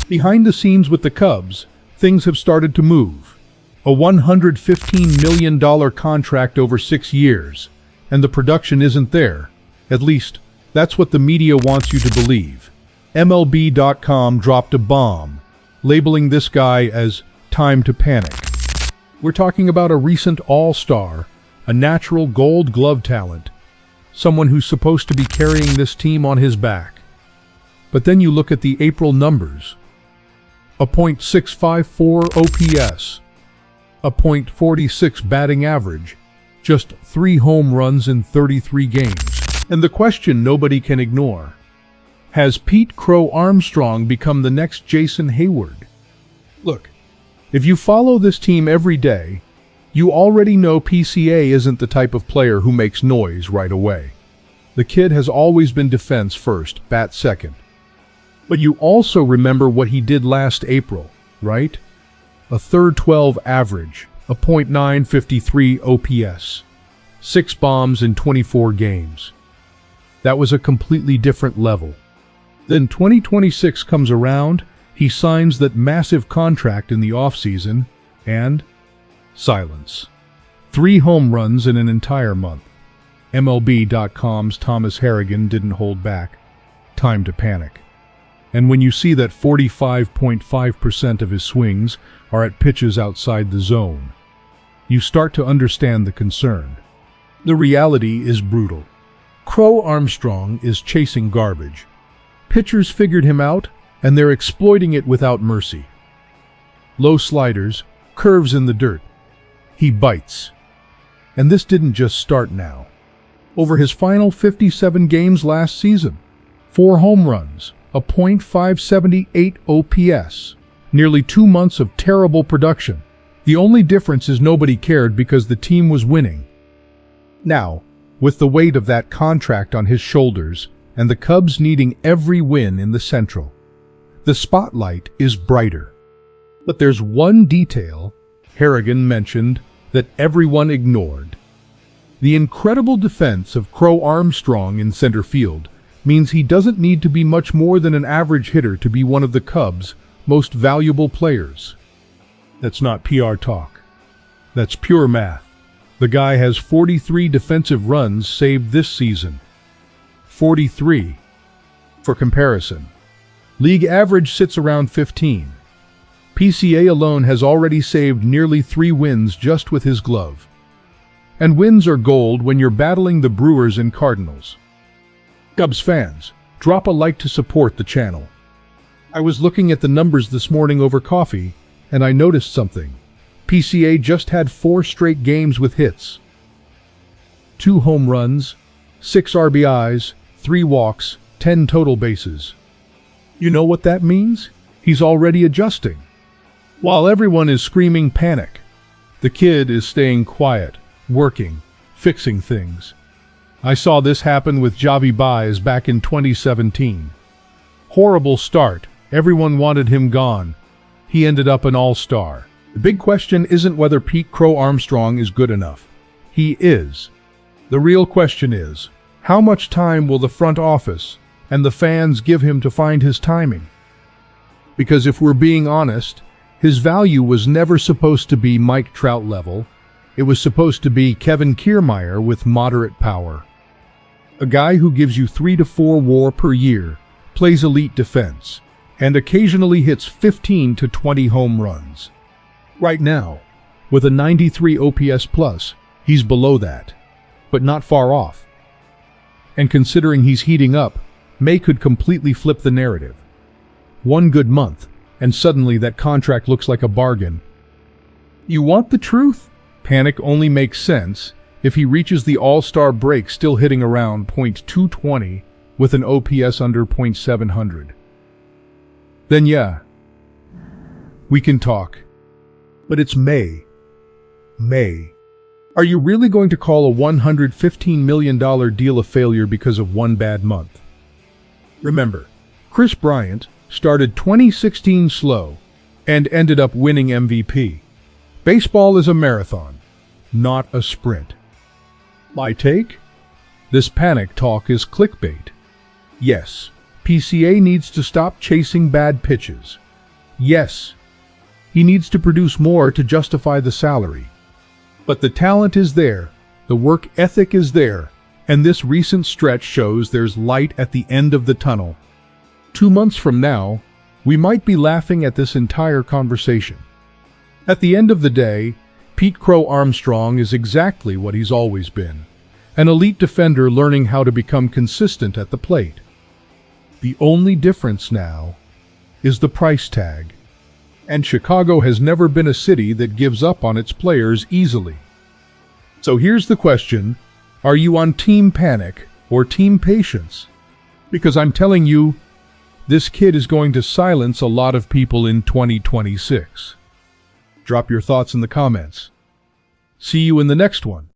Behind the scenes with the Cubs, things have started to move. A $115 million contract over 6 years, and the production isn't there. At least, that's what the media wants you to believe. MLB.com dropped a bomb, labeling this guy as time to panic. We're talking about a recent all-star, a natural gold glove talent, someone who's supposed to be carrying this team on his back. But then you look at the April numbers. A .654 OPS, a .46 batting average, just 3 home runs in 33 games. And the question nobody can ignore: has Pete "Crow" Armstrong become the next Jason Hayward? Look, if you follow this team every day, you already know PCA isn't the type of player who makes noise right away. The kid has always been defense first, bat second. But you also remember what he did last April, right? A .312 average, a .953 OPS, 6 bombs in 24 games. That was a completely different level. Then 2026 comes around, he signs that massive contract in the offseason, and silence. 3 home runs in an entire month. MLB.com's Thomas Harrigan didn't hold back. Time to panic. And when you see that 45.5% of his swings are at pitches outside the zone, you start to understand the concern. The reality is brutal. Crow Armstrong is chasing garbage. Pitchers figured him out, and they're exploiting it without mercy. Low sliders, curves in the dirt. He bites. And this didn't just start now. Over his final 57 games last season, 4 home runs, a .578 OPS, nearly 2 months of terrible production. The only difference is nobody cared because the team was winning. Now, with the weight of that contract on his shoulders and the Cubs needing every win in the Central, the spotlight is brighter. But there's one detail Harrigan mentioned that everyone ignored. The incredible defense of Crow Armstrong in center field means he doesn't need to be much more than an average hitter to be one of the Cubs' most valuable players. That's not PR talk. That's pure math. The guy has 43 defensive runs saved this season. 43. For comparison, league average sits around 15. PCA alone has already saved nearly 3 wins just with his glove. And wins are gold when you're battling the Brewers and Cardinals. Cubs fans, drop a like to support the channel. I was looking at the numbers this morning over coffee, and I noticed something. PCA just had 4 straight games with hits. 2 home runs, 6 RBIs, 3 walks, 10 total bases. You know what that means? He's already adjusting. While everyone is screaming panic, the kid is staying quiet, working, fixing things. I saw this happen with Javi Baez back in 2017. Horrible start. Everyone wanted him gone. He ended up an all-star. The big question isn't whether Pete "Crow" Armstrong is good enough. He is. The real question is, how much time will the front office and the fans give him to find his timing? Because if we're being honest, his value was never supposed to be Mike Trout level. It was supposed to be Kevin Kiermaier with moderate power. A guy who gives you 3 to 4 WAR per year, plays elite defense, and occasionally hits 15 to 20 home runs. Right now, with a 93 OPS plus, he's below that, but not far off. And considering he's heating up, May could completely flip the narrative. 1 good month, and suddenly that contract looks like a bargain. You want the truth? Panic only makes sense if he reaches the all-star break still hitting around .220 with an OPS under .700. Then yeah, we can talk. But it's May. May. Are you really going to call a $115 million deal a failure because of 1 bad month? Remember, Kris Bryant started 2016 slow and ended up winning MVP. Baseball is a marathon, not a sprint. My take? This panic talk is clickbait. Yes, PCA needs to stop chasing bad pitches, Yes, he needs to produce more to justify the salary. But the talent is there, the work ethic is there, and this recent stretch shows there's light at the end of the tunnel. 2 months from now, we might be laughing at this entire conversation. At the end of the day, Pete Crow Armstrong is exactly what he's always been, an elite defender learning how to become consistent at the plate. The only difference now is the price tag. And Chicago has never been a city that gives up on its players easily. So here's the question, are you on Team Panic or Team Patience? Because I'm telling you, this kid is going to silence a lot of people in 2026. Drop your thoughts in the comments. See you in the next one.